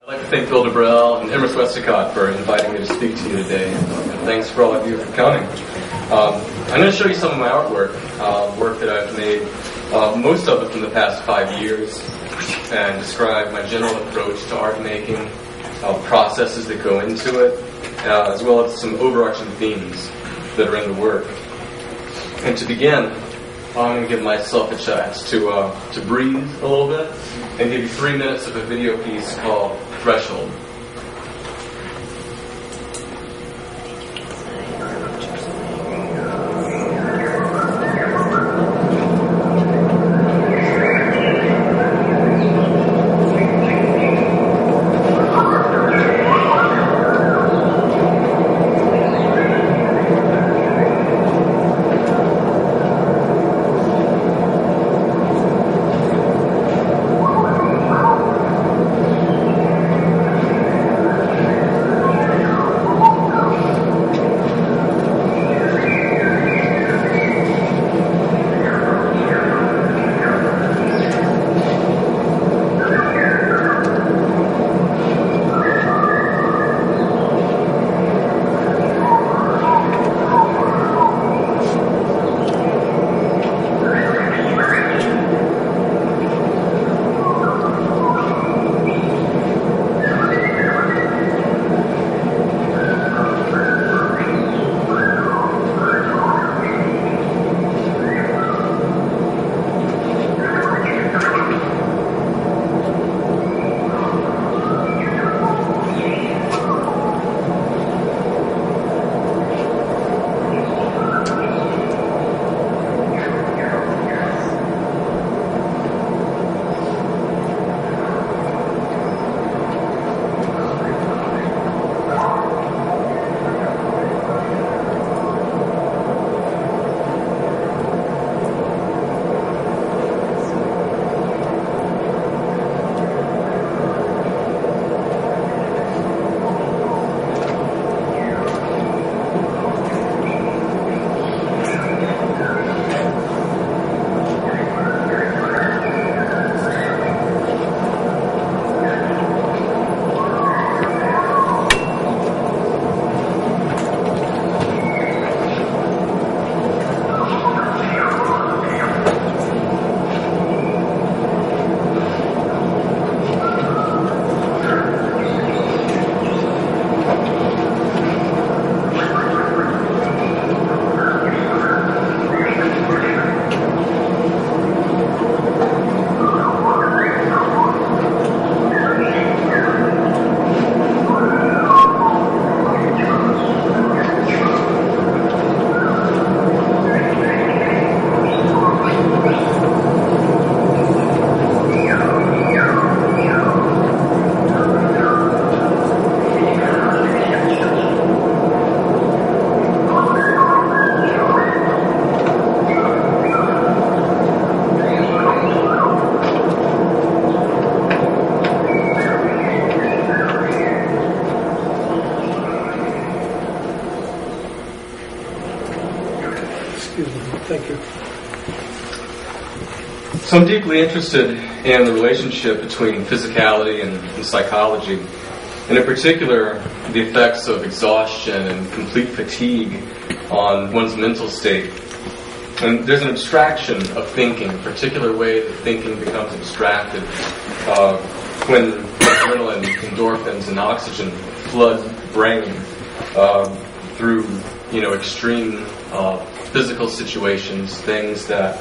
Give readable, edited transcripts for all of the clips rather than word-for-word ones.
I'd like to thank Bill DeBrell and Emerson Westacott for inviting me to speak to you today, and thanks for all of you for coming. I'm going to show you some of my artwork, work that I've made, most of it in the past 5 years, and describe my general approach to art making, processes that go into it, as well as some overarching themes that are in the work. And to begin, I'm going to give myself a chance to breathe a little bit and give you 3 minutes of a video piece called Threshold. Thank you. So I'm deeply interested in the relationship between physicality and psychology, and in particular, the effects of exhaustion and complete fatigue on one's mental state. And there's an abstraction of thinking, a particular way that thinking becomes abstracted when adrenaline, endorphins, and oxygen flood the brain through, extreme physical situations, things that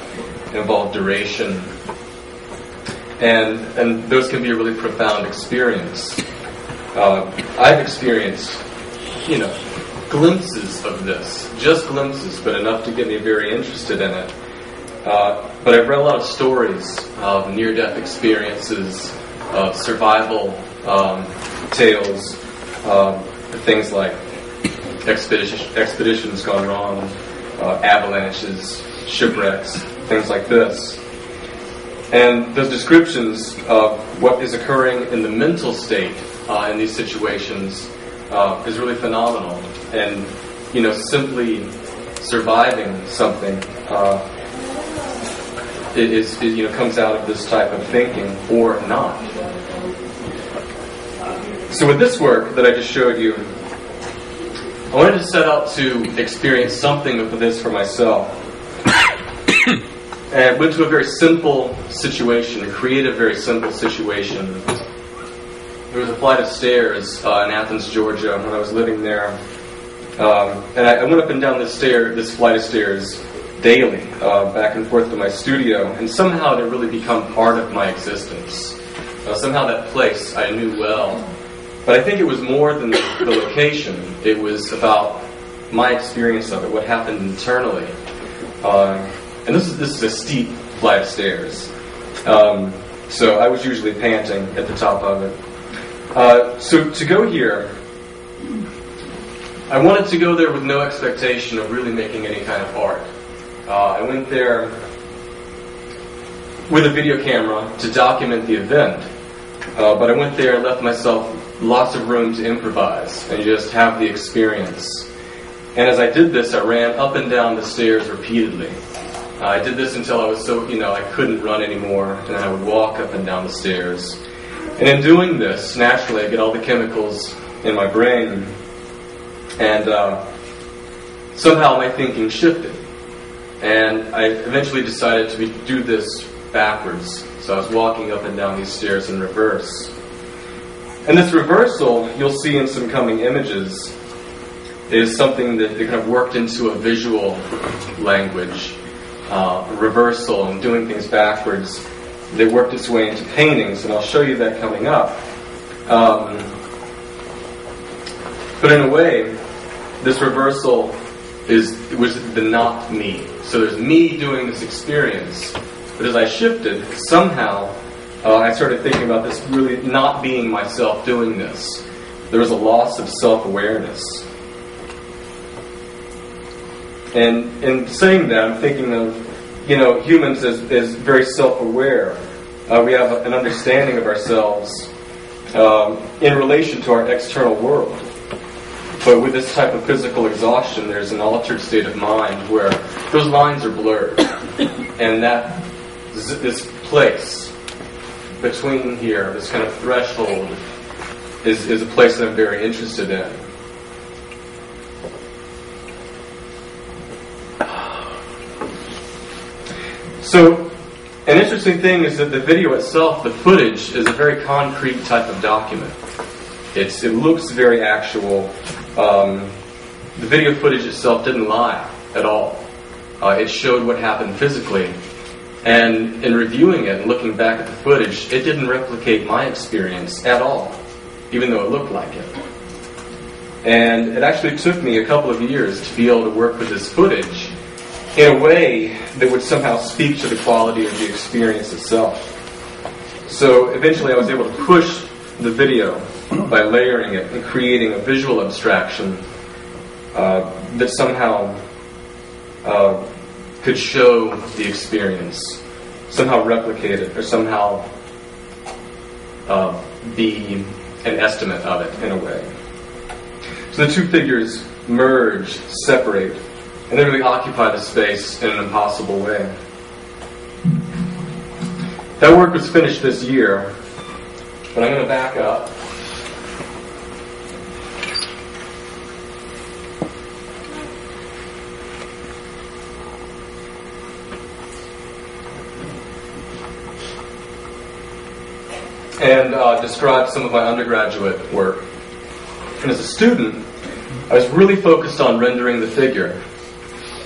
involve duration, and those can be a really profound experience. I've experienced, glimpses of this, just glimpses, but enough to get me very interested in it. But I've read a lot of stories of near-death experiences, of survival tales, things like expeditions gone wrong, avalanches, shipwrecks, things like this. And those descriptions of what is occurring in the mental state in these situations is really phenomenal. And, simply surviving something comes out of this type of thinking or not. So with this work that I just showed you, I wanted to set out to experience something of this for myself. And went to a very simple situation, create a very simple situation. There was a flight of stairs in Athens, Georgia, when I was living there. And I went up and down this flight of stairs daily, back and forth to my studio, and somehow it had really become part of my existence. Somehow that place I knew well. But I think it was more than the location. It was about my experience of it, what happened internally. And this is a steep flight of stairs. So I was usually panting at the top of it. So to go here, I wanted to go there with no expectation of really making any kind of art. I went there with a video camera to document the event. But I went there and left myself lots of room to improvise and just have the experience. And as I did this, I ran up and down the stairs repeatedly. I did this until I was so, I couldn't run anymore, and I would walk up and down the stairs. And in doing this, naturally, I get all the chemicals in my brain, and somehow my thinking shifted. And I eventually decided to do this backwards. So I was walking up and down these stairs in reverse. And this reversal, you'll see in some coming images, is something that kind of worked into a visual language. Reversal and doing things backwards, that worked its way into paintings, and I'll show you that coming up. But in a way, this reversal was the not me. So there's me doing this experience, but as I shifted, somehow I started thinking about this really not being myself doing this. There was a loss of self-awareness. And in saying that, I'm thinking of, humans as very self-aware. We have an understanding of ourselves in relation to our external world. But with this type of physical exhaustion, there's an altered state of mind where those lines are blurred. And this place between here, this kind of threshold, is a place that I'm very interested in. So, an interesting thing is that the video itself, the footage, is a very concrete type of document. It looks very actual. The video footage itself didn't lie at all. It showed what happened physically. And in reviewing it and looking back at the footage, it didn't replicate my experience at all, even though it looked like it. And it actually took me a couple of years to be able to work with this footage in a way that would somehow speak to the quality of the experience itself. So eventually I was able to push the video by layering it and creating a visual abstraction that somehow could show the experience, somehow replicate it, or somehow be an estimate of it in a way. So the two figures merge, separate, and they really occupy the space in an impossible way. That work was finished this year, but I'm going to back up. And describe some of my undergraduate work. And as a student, I was really focused on rendering the figure.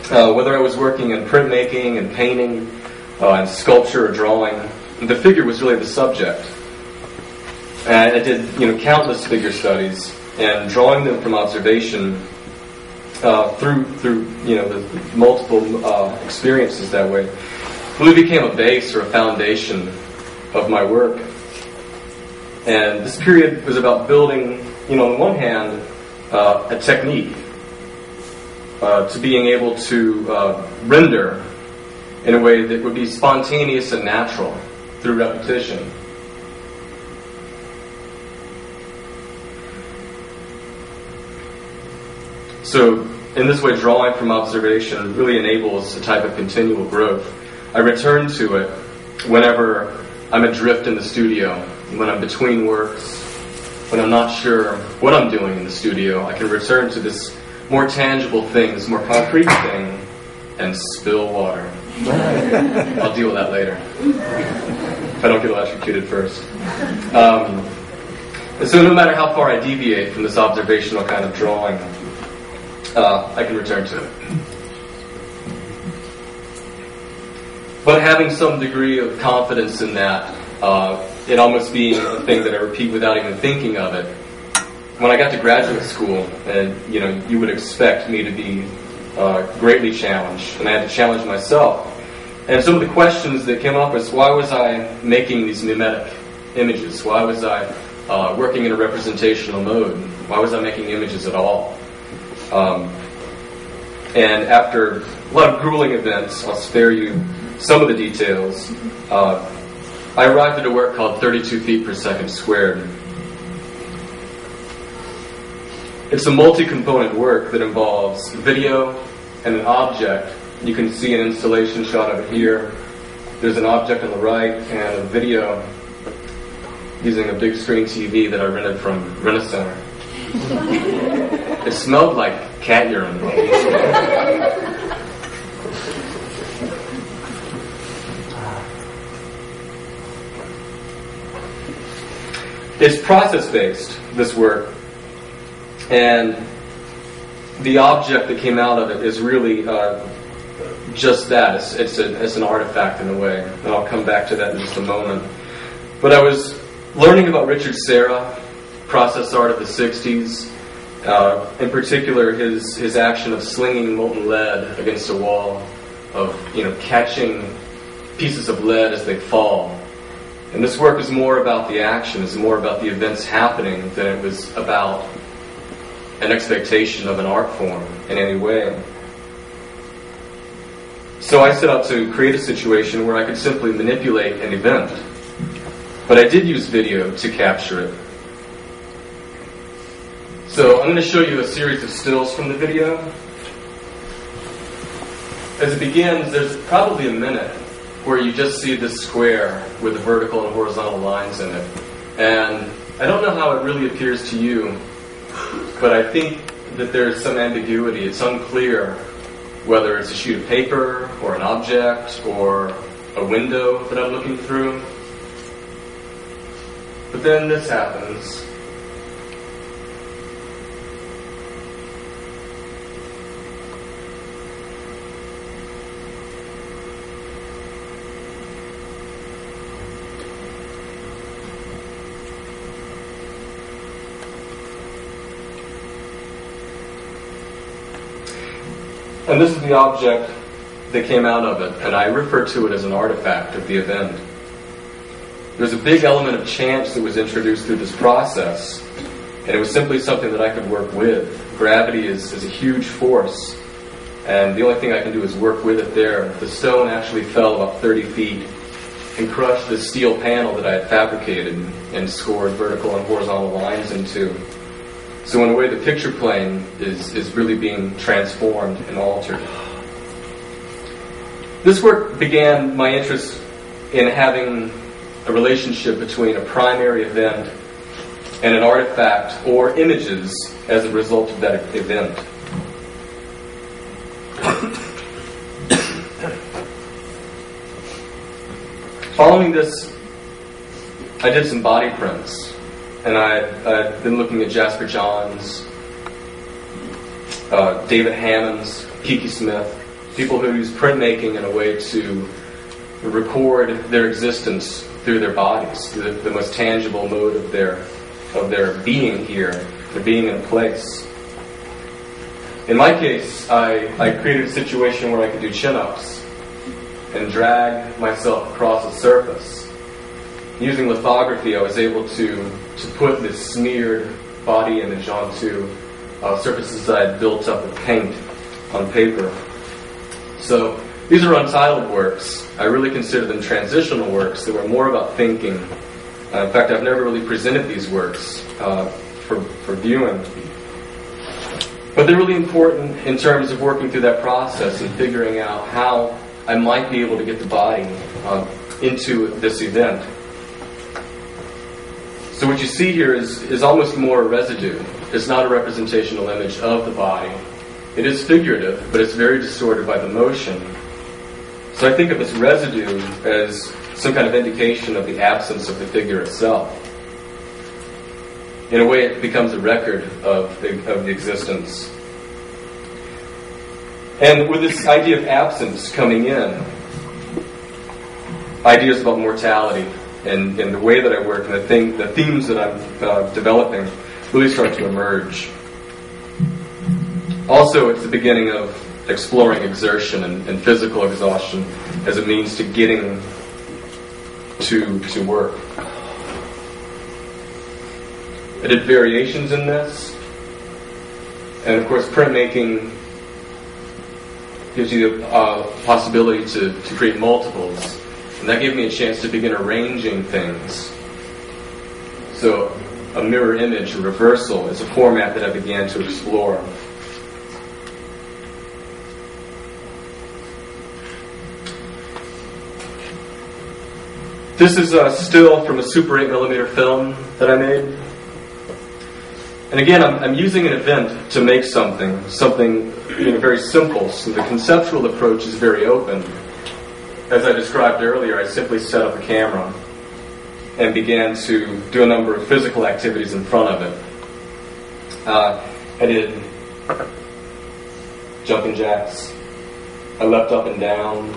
Whether I was working in printmaking and painting, and sculpture or drawing, the figure was really the subject. And I did, countless figure studies, and drawing them from observation through the multiple experiences that way really became a base or a foundation of my work. And this period was about building, on the one hand, a technique to being able to render in a way that would be spontaneous and natural through repetition. So, in this way, drawing from observation really enables a type of continual growth. I return to it whenever I'm adrift in the studio, when I'm between works, when I'm not sure what I'm doing in the studio, I can return to this more tangible thing, this more concrete thing, and spill water. I'll deal with that later, if I don't get electrocuted first. And so no matter how far I deviate from this observational kind of drawing, I can return to it. But having some degree of confidence in that, it almost being a thing that I repeat without even thinking of it. When I got to graduate school, and you would expect me to be greatly challenged, and I had to challenge myself. And some of the questions that came up was, why was I making these mimetic images? Why was I working in a representational mode? Why was I making images at all? And after a lot of grueling events, I'll spare you some of the details, I arrived at a work called 32 feet per second squared. It's a multi-component work that involves video and an object. You can see an installation shot over here. There's an object on the right and a video using a big screen TV that I rented from Rent-A-Center. It smelled like cat urine. It's process-based, this work, and the object that came out of it is really just that. It's an artifact in a way, and I'll come back to that in just a moment. But I was learning about Richard Serra, process art of the 60s, in particular his action of slinging molten lead against a wall, of catching pieces of lead as they fall. And this work is more about the action, it's more about the events happening than it was about an expectation of an art form in any way. So I set out to create a situation where I could simply manipulate an event. But I did use video to capture it. So I'm going to show you a series of stills from the video. As it begins, there's probably a minute where you just see this square with the vertical and horizontal lines in it. And I don't know how it really appears to you, but I think that there's some ambiguity. It's unclear whether it's a sheet of paper or an object or a window that I'm looking through. But then this happens. And this is the object that came out of it, and I refer to it as an artifact of the event. There's a big element of chance that was introduced through this process, and it was simply something that I could work with. Gravity is a huge force, and the only thing I can do is work with it there. The stone actually fell about 30 feet and crushed the steel panel that I had fabricated and scored vertical and horizontal lines into. So in a way, the picture plane is really being transformed and altered. This work began my interest in having a relationship between a primary event and an artifact or images as a result of that event. Following this, I did some body prints. And I'd been looking at Jasper Johns, David Hammons, Kiki Smith, people who use printmaking in a way to record their existence through their bodies, the most tangible mode of their being here, their being in a place. In my case, I created a situation where I could do chin-ups and drag myself across a surface. Using lithography, I was able to put this smeared body image onto surfaces that I had built up with paint on paper. So these are untitled works. I really consider them transitional works that were more about thinking. In fact, I've never really presented these works for viewing. But they're really important in terms of working through that process and figuring out how I might be able to get the body into this event. So what you see here is almost more a residue. It's not a representational image of the body. It is figurative, but it's very distorted by the motion. So I think of this residue as some kind of indication of the absence of the figure itself. In a way, it becomes a record of the existence. And with this idea of absence coming in, ideas about mortality and the way that I work and the themes that I'm developing really start to emerge. Also, it's the beginning of exploring exertion and physical exhaustion as a means to getting to work. I did variations in this, and of course printmaking gives you the possibility to create multiples, and that gave me a chance to begin arranging things. So a mirror image, a reversal, is a format that I began to explore. This is a still from a Super 8mm film that I made. And again, I'm using an event to make something very simple. So the conceptual approach is very open. As I described earlier, I simply set up a camera and began to do a number of physical activities in front of it. I did jumping jacks. I leapt up and down.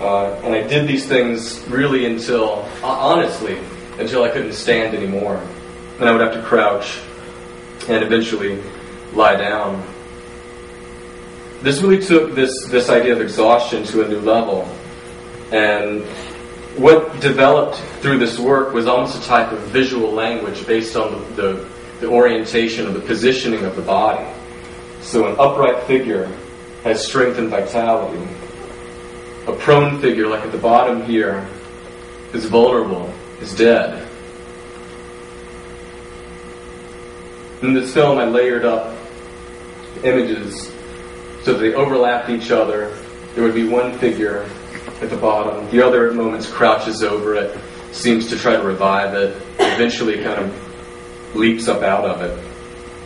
And I did these things really until I couldn't stand anymore. And I would have to crouch and eventually lie down. This really took this idea of exhaustion to a new level. And what developed through this work was almost a type of visual language based on the orientation or the positioning of the body. So an upright figure has strength and vitality. A prone figure, like at the bottom here, is vulnerable, is dead. In this film, I layered up images so that they overlapped each other. There would be one figure at the bottom. The other at moments crouches over it, seems to try to revive it, eventually kind of leaps up out of it.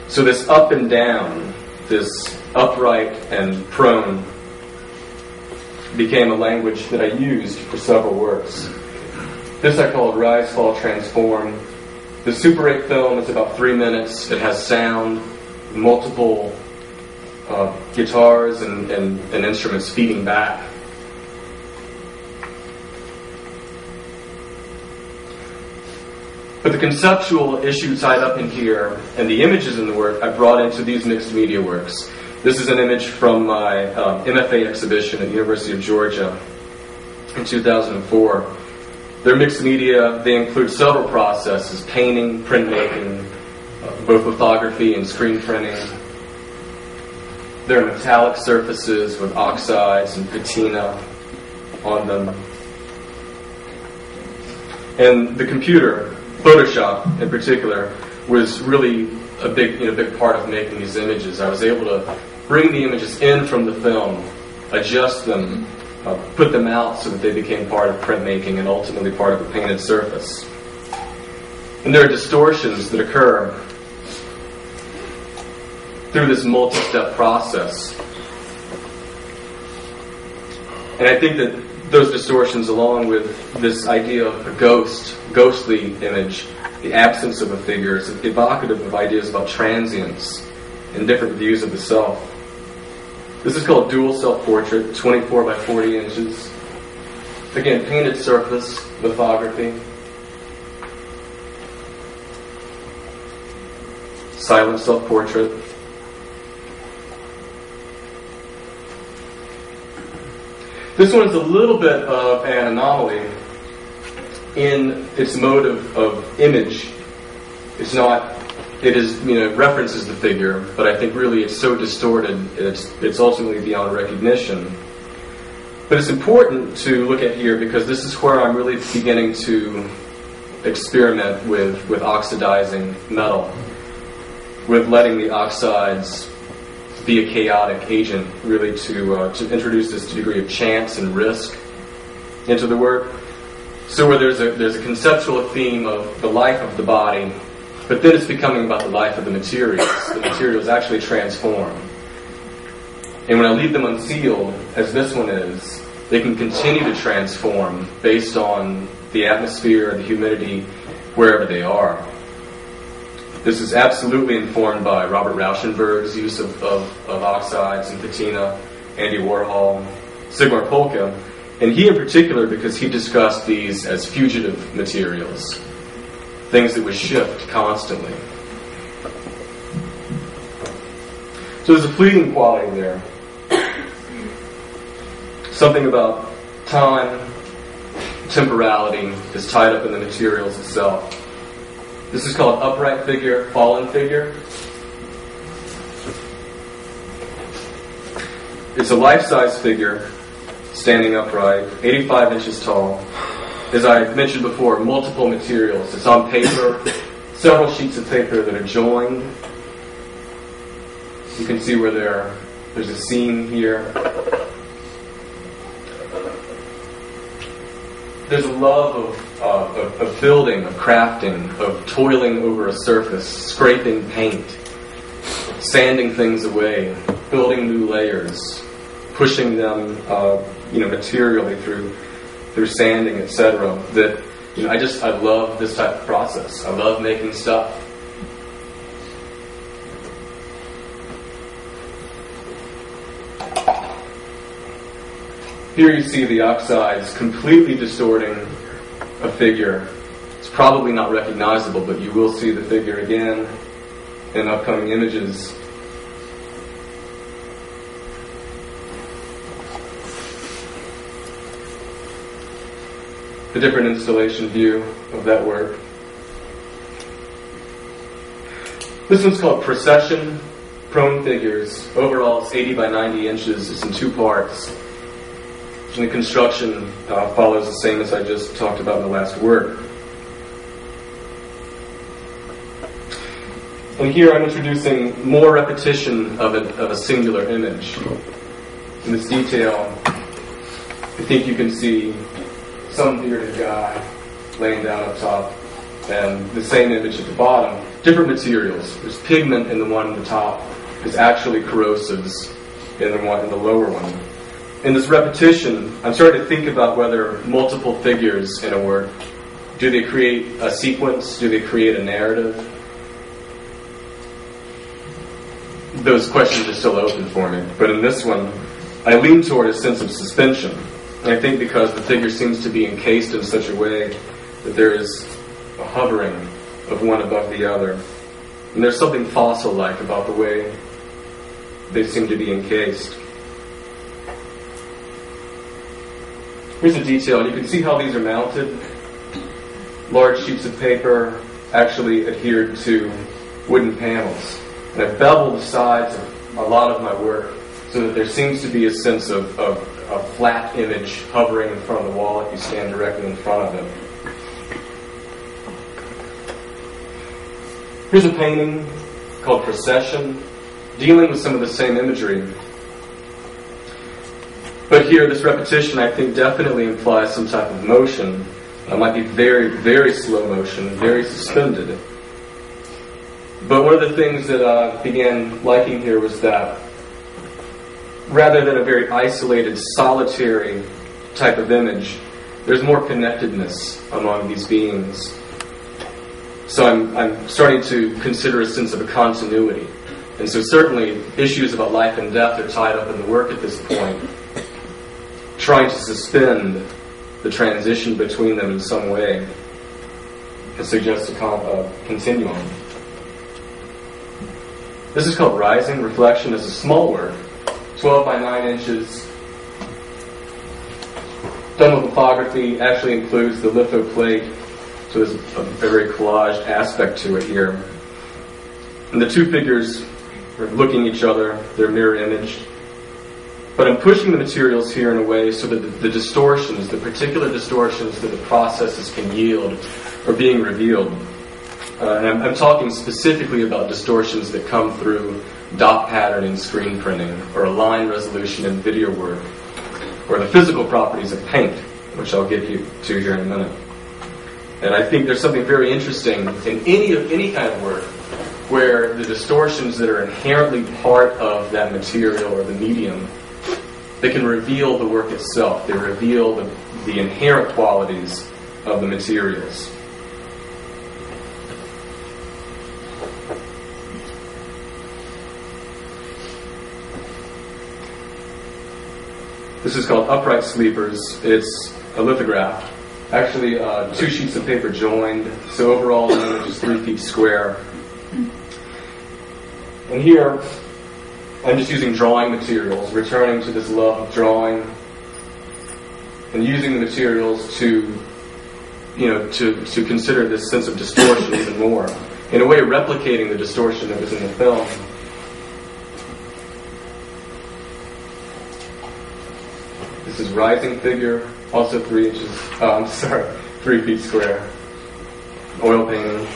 So this up and down, this upright and prone, became a language that I used for several works. This I called Rise, Fall, Transform. The Super 8 film is about 3 minutes. It has sound, multiple guitars and instruments feeding back. But the conceptual issue tied up in here and the images in the work I brought into these mixed media works. This is an image from my MFA exhibition at the University of Georgia in 2004. They're mixed media. They include several processes: painting, printmaking, both lithography and screen printing. There are metallic surfaces with oxides and patina on them. And the computer, Photoshop in particular, was really a big part of making these images. I was able to bring the images in from the film, adjust them, put them out so that they became part of printmaking and ultimately part of the painted surface. And there are distortions that occur through this multi-step process. And I think that those distortions, along with this idea of a ghostly image, the absence of a figure, is evocative of ideas about transience and different views of the self. This is called Dual Self-Portrait, 24 by 40 inches. Again, painted surface, lithography. Silent self-portrait. This one is a little bit of an anomaly in its mode of image. It references the figure, but I think really it's so distorted, it's ultimately beyond recognition. But it's important to look at here because this is where I'm really beginning to experiment with oxidizing metal, with letting the oxides be a chaotic agent, really to introduce this degree of chance and risk into the work. So where there's a conceptual theme of the life of the body, but then it's becoming about the life of the materials. The materials actually transform. And when I leave them unsealed, as this one is, they can continue to transform based on the atmosphere and the humidity wherever they are. This is absolutely informed by Robert Rauschenberg's use of oxides and patina, Andy Warhol, Sigmar Polke, and he in particular because he discussed these as fugitive materials, things that would shift constantly. So there's a fleeting quality there. Something about time, temporality is tied up in the materials itself. This is called upright figure, fallen figure. It's a life-size figure, standing upright, 85 inches tall. As I mentioned before, multiple materials. It's on paper, several sheets of paper that are joined. You can see where there's a seam here. There's a love of building, of crafting, of toiling over a surface, scraping paint, sanding things away, building new layers, pushing them, materially through sanding, etc. That I love this type of process. I love making stuff. Here you see the oxides completely distorting a figure. It's probably not recognizable, but you will see the figure again in upcoming images. A different installation view of that work. This one's called Procession, Prone Figures. Overall, it's 80 by 90 inches. It's in two parts. And the construction follows the same as I just talked about in the last work. And here I'm introducing more repetition of a singular image. In this detail, I think you can see some bearded guy laying down up top, and the same image at the bottom. Different materials. There's pigment in the one at the top. There's actually corrosives in the lower one. In this repetition, I'm starting to think about whether multiple figures in a work, do they create a sequence? Do they create a narrative? Those questions are still open for me. But in this one, I lean toward a sense of suspension. And I think because the figure seems to be encased in such a way that there is a hovering of one above the other. And there's something fossil-like about the way they seem to be encased. Here's a detail, and you can see how these are mounted. Large sheets of paper actually adhered to wooden panels. And I've beveled the sides of a lot of my work so that there seems to be a sense of a flat image hovering in front of the wall if you stand directly in front of it. Here's a painting called Procession, dealing with some of the same imagery. But here, this repetition, I think, definitely implies some type of motion. It might be very, very slow motion, very suspended. But one of the things that I began liking here was that rather than a very isolated, solitary type of image, there's more connectedness among these beings. So I'm starting to consider a sense of a continuity. And so certainly issues about life and death are tied up in the work at this point, trying to suspend the transition between them in some way and suggest a continuum. This is called Rising Reflection. It's a small work, 12 by 9 inches, done with lithography, actually includes the lithoplate, so there's a very collaged aspect to it here. And the two figures are looking at each other, they're mirror imaged. But I'm pushing the materials here in a way so that the distortions, the particular distortions that the processes can yield, are being revealed. And I'm talking specifically about distortions that come through dot pattern in screen printing, or a line resolution in video work, or the physical properties of paint which I'll get you to here in a minute. And I think there's something very interesting in any kind of work where the distortions that are inherently part of that material or the medium, they can reveal the work itself. They reveal the inherent qualities of the materials. This is called Upright Sleepers. It's a lithograph. Actually, 2 sheets of paper joined. So overall, the image is 3 feet square. And here, I'm just using drawing materials, returning to this love of drawing, and using the materials to consider this sense of distortion even more. In a way, replicating the distortion that was in the film. This is rising figure, also 3 feet square. Oil painting.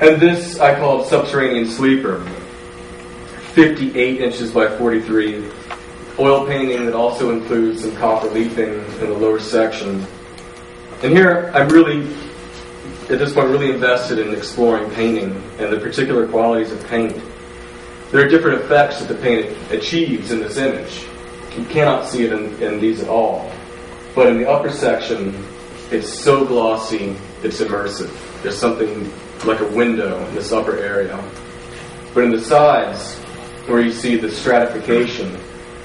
And this I called Subterranean Sleeper. 58 inches by 43. Oil painting that also includes some copper leafing in the lower section. And here I'm really, at this point, really invested in exploring painting and the particular qualities of paint. There are different effects that the paint achieves in this image. You cannot see it in these at all. But in the upper section, it's so glossy, it's immersive. There's something like a window in this upper area. But in the sides, where you see the stratification,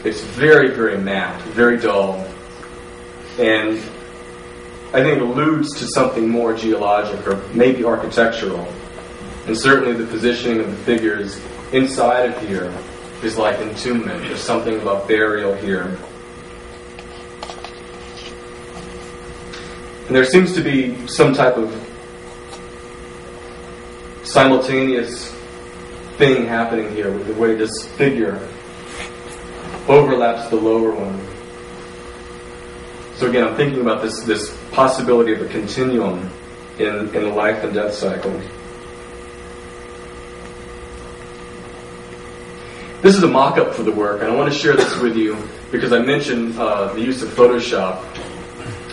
it's very, very matte, very dull. And I think it alludes to something more geologic or maybe architectural. And certainly the positioning of the figures inside of here is like entombment. There's something about burial here. And there seems to be some type of simultaneous thing happening here with the way this figure overlaps the lower one. So again, I'm thinking about this possibility of a continuum in the life and death cycle. This is a mock-up for the work, and I want to share this with you because I mentioned the use of Photoshop.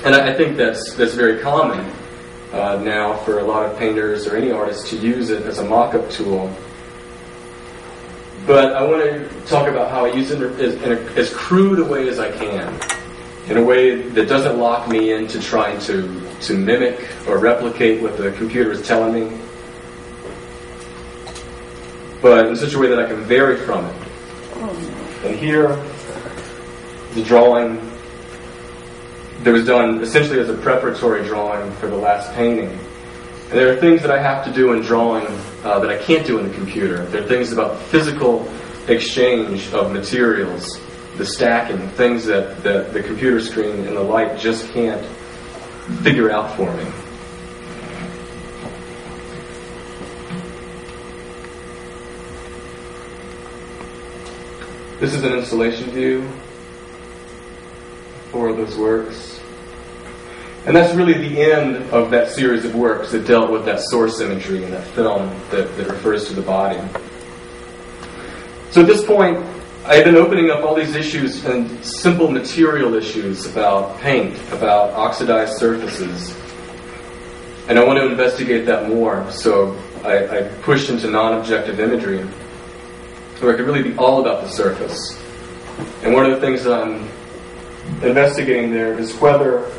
And I think that's very common now for a lot of painters or any artists to use it as a mock-up tool. But I want to talk about how I use it in as crude a way as I can, in a way that doesn't lock me into trying to mimic or replicate what the computer is telling me, but in such a way that I can vary from it. And here, the drawing that was done essentially as a preparatory drawing for the last painting. And there are things that I have to do in drawing that I can't do in the computer. There are things about physical exchange of materials, the stacking, things that the computer screen and the light just can't figure out for me. This is an installation view for those works. And that's really the end of that series of works that dealt with that source imagery in that film that refers to the body. So at this point, I have been opening up all these issues and simple material issues about paint, about oxidized surfaces. And I want to investigate that more, so I pushed into non-objective imagery, where it could really be all about the surface. And one of the things that I'm investigating there is whether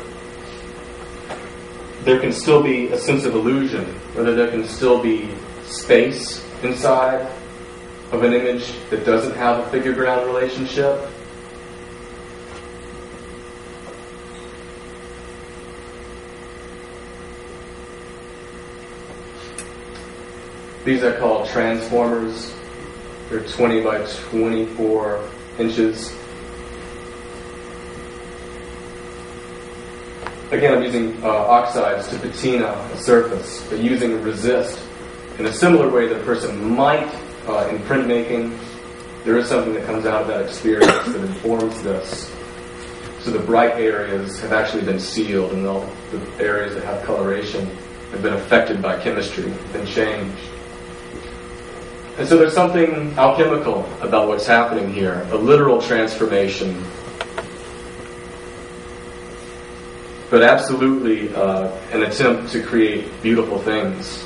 there can still be a sense of illusion, whether there can still be space inside of an image that doesn't have a figure-ground relationship. These are called transformers. They're 20 by 24 inches. Again, I'm using oxides to patina a surface, but using resist in a similar way that a person might in printmaking. There is something that comes out of that experience that informs this. So the bright areas have actually been sealed, and all the areas that have coloration have been affected by chemistry, been changed. And so there's something alchemical about what's happening here, a literal transformation but absolutely an attempt to create beautiful things.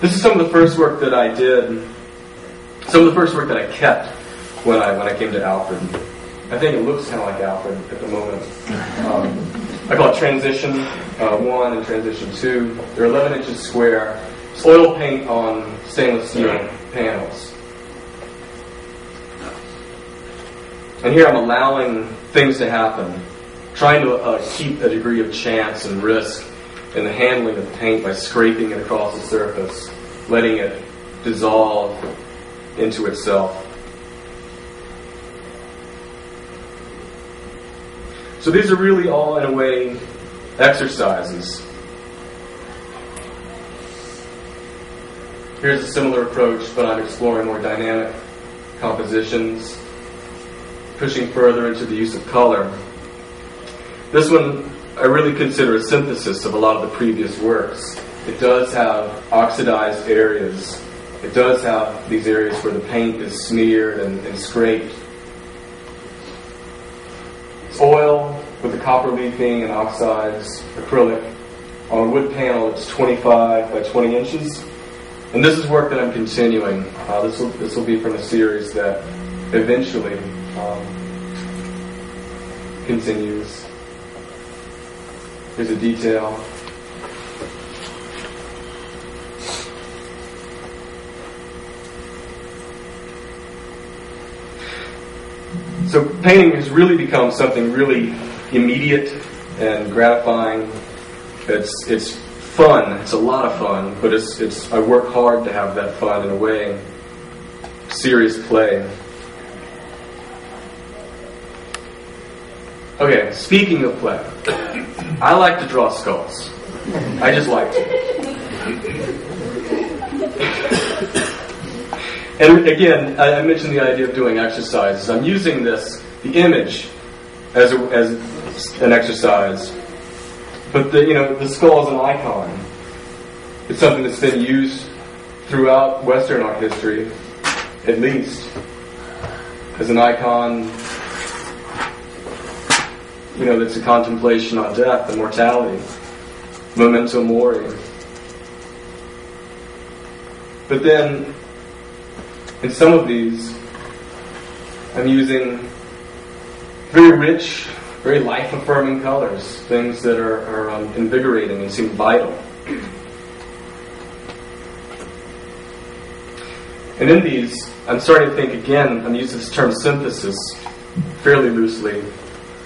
This is some of the first work that I did, some of the first work that I kept when I came to Alfred. I think it looks kind of like Alfred at the moment. I call it Transition 1 and Transition 2. They're 11 inches square. It's oil paint on stainless steel panels. And here I'm allowing things to happen, trying to keep a degree of chance and risk in the handling of the paint by scraping it across the surface, letting it dissolve into itself. So these are really all, in a way, exercises. Here's a similar approach, but I'm exploring more dynamic compositions, pushing further into the use of color. This one I really consider a synthesis of a lot of the previous works. It does have oxidized areas. It does have these areas where the paint is smeared and scraped. It's oil with the copper leafing and oxides, acrylic. On a wood panel, it's 25 by 20 inches. And this is work that I'm continuing. This will be from a series that eventually continues. Here's a detail. So painting has really become something really immediate and gratifying. It's fun. It's a lot of fun, but I work hard to have that fun in a way. Serious play. Okay, speaking of play, I like to draw skulls. I just like to. And again, I mentioned the idea of doing exercises. I'm using the image as an exercise. But the skull is an icon. It's something that's been used throughout Western art history, at least, as an icon, that's a contemplation on death and mortality, memento mori. But then, in some of these, I'm using very rich, very life-affirming colors, things that are invigorating and seem vital. And in these, I'm starting to think again, I'm using this term synthesis fairly loosely,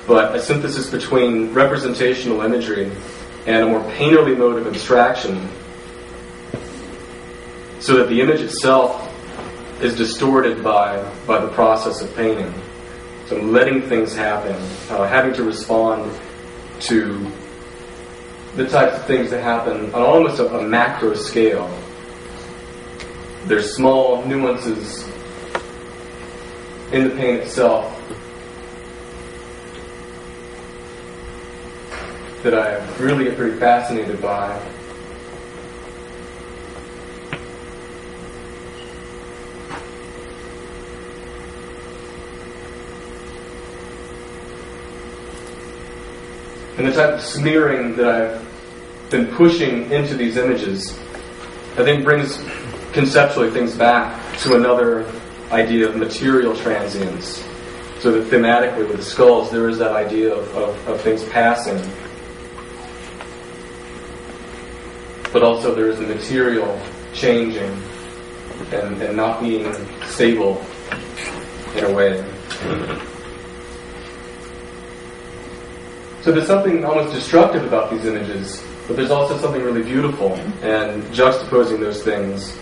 but a synthesis between representational imagery and a more painterly mode of abstraction, so that the image itself is distorted by the process of painting. So I'm letting things happen, having to respond to the types of things that happen on almost a macro scale. There's small nuances in the paint itself that I really get pretty fascinated by. And the type of smearing that I've been pushing into these images, I think brings conceptually things back to another idea of material transience. So that thematically with the skulls, there is that idea of things passing. But also there is the material changing and not being stable in a way. So there's something almost destructive about these images, but there's also something really beautiful, and juxtaposing those things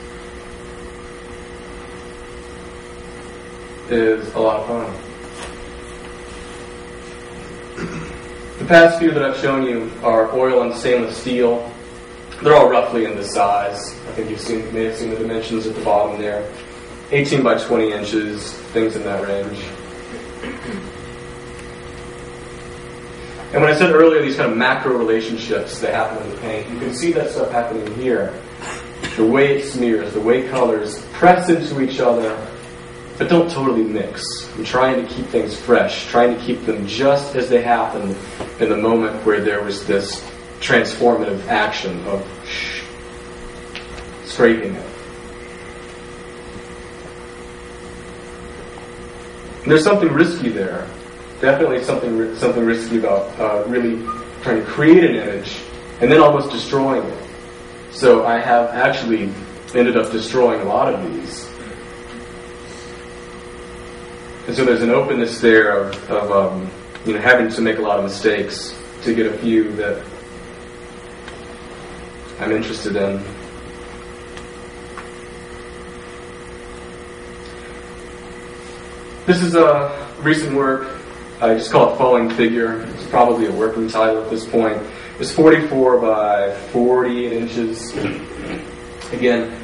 is a lot of fun. The past few that I've shown you are oil and stainless steel. They're all roughly in this size. I think you may have seen the dimensions at the bottom there. 18 by 20 inches, things in that range. And when I said earlier these kind of macro relationships that happen in the paint, you can see that stuff happening here. the way it smears, the way colors press into each other, but don't totally mix. I'm trying to keep things fresh, trying to keep them just as they happened in the moment where there was this transformative action of scraping it. There's something risky there. Definitely something risky about really trying to create an image and then almost destroying it. So I have actually ended up destroying a lot of these. And so there's an openness there of having to make a lot of mistakes to get a few that I'm interested in. This is a recent work. I just call it Falling Figure. It's probably a working title at this point. It's 44 by 48 inches. Again,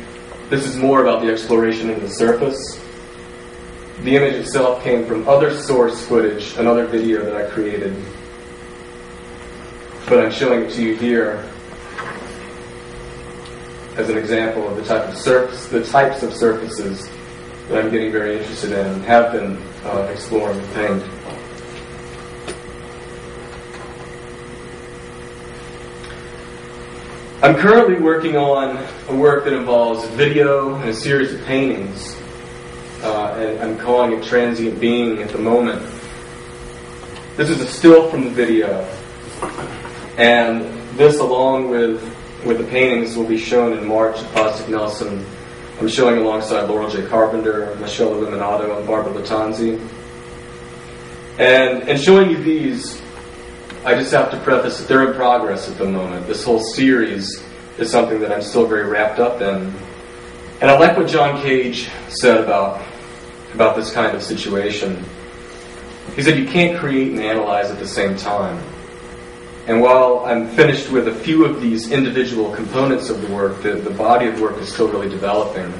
this is more about the exploration of the surface. The image itself came from other source footage, another video that I created. But I'm showing it to you here as an example of the types of surfaces that I'm getting very interested in and have been exploring with paint. I'm currently working on a work that involves video and a series of paintings, and I'm calling it Transient Being at the moment. This is a still from the video, and this, along with the paintings, will be shown in March at Fosdick Nelson. I'm showing alongside Laurel J. Carpenter, Michelle Illuminato, and Barbara Latanzi. And in showing you these, I just have to preface that they're in progress at the moment. This whole series is something that I'm still very wrapped up in. And I like what John Cage said about this kind of situation. He said you can't create and analyze at the same time. And while I'm finished with a few of these individual components of the work, the body of work is still really developing.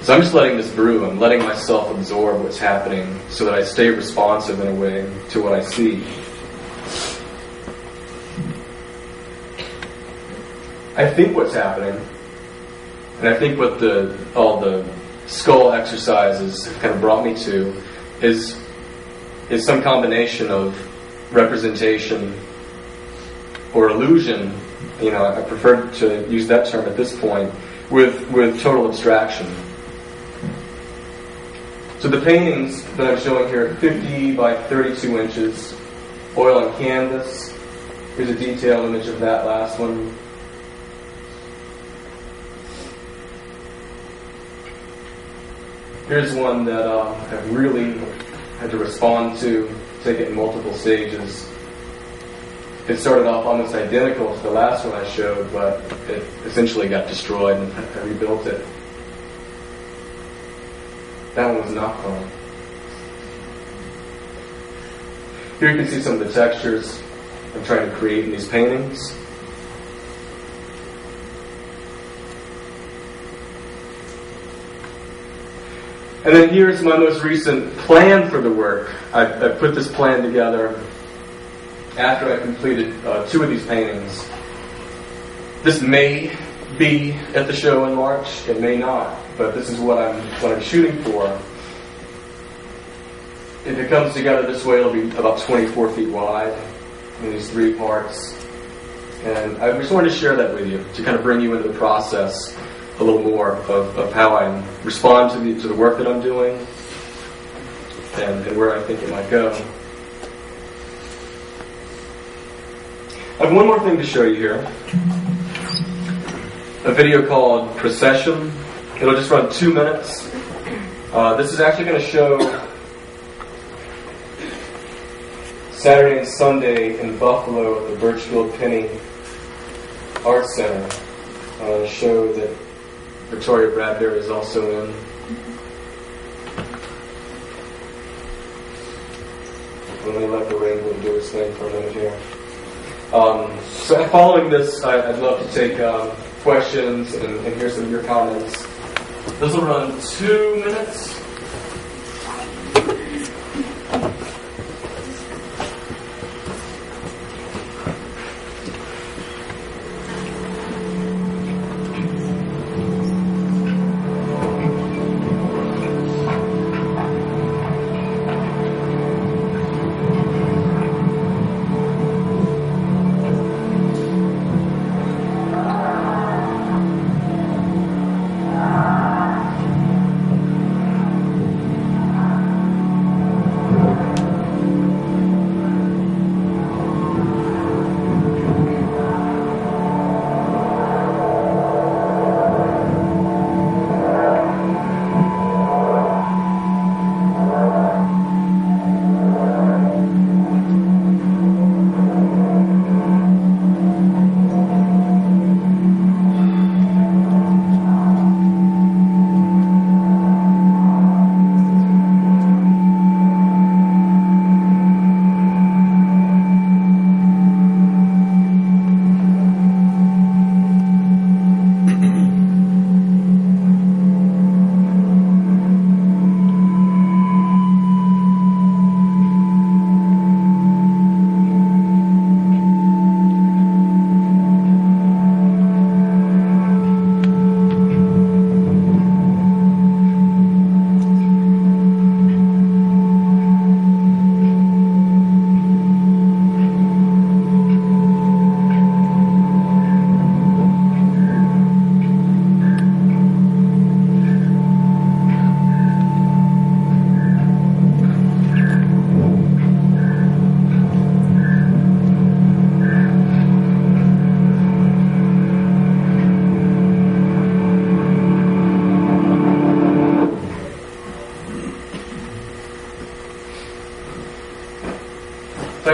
So I'm just letting this brew. I'm letting myself absorb what's happening so that I stay responsive in a way to what I see. I think what's happening, and I think what all the skull exercises have kind of brought me to, is some combination of representation or illusion. I prefer to use that term at this point, with total abstraction. So the paintings that I'm showing here are 50 by 32 inches, oil on canvas. Here's a detailed image of that last one. Here's one that I've really had to respond to, take it in multiple stages. It started off almost identical to the last one I showed, but it essentially got destroyed and I rebuilt it. That one was not fun. Here you can see some of the textures I'm trying to create in these paintings. And then here's my most recent plan for the work. I put this plan together after I completed 2 of these paintings. This may be at the show in March. It may not, but this is what I'm shooting for. If it comes together this way, it'll be about 24 feet wide in these 3 parts. And I just wanted to share that with you to kind of bring you into the process a little more of how I respond to the work that I'm doing and where I think it might go. I have one more thing to show you here. A video called Procession. It'll just run 2 minutes. This is actually going to show Saturday and Sunday in Buffalo at the Birchfield Penny Arts Center. A show that Victoria Bradbury is also in. Let me let the rainbow do its thing for a minute here. So following this, I'd love to take questions and hear some of your comments. This will run 2 minutes.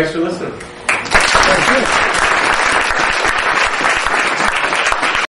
Thanks for listening.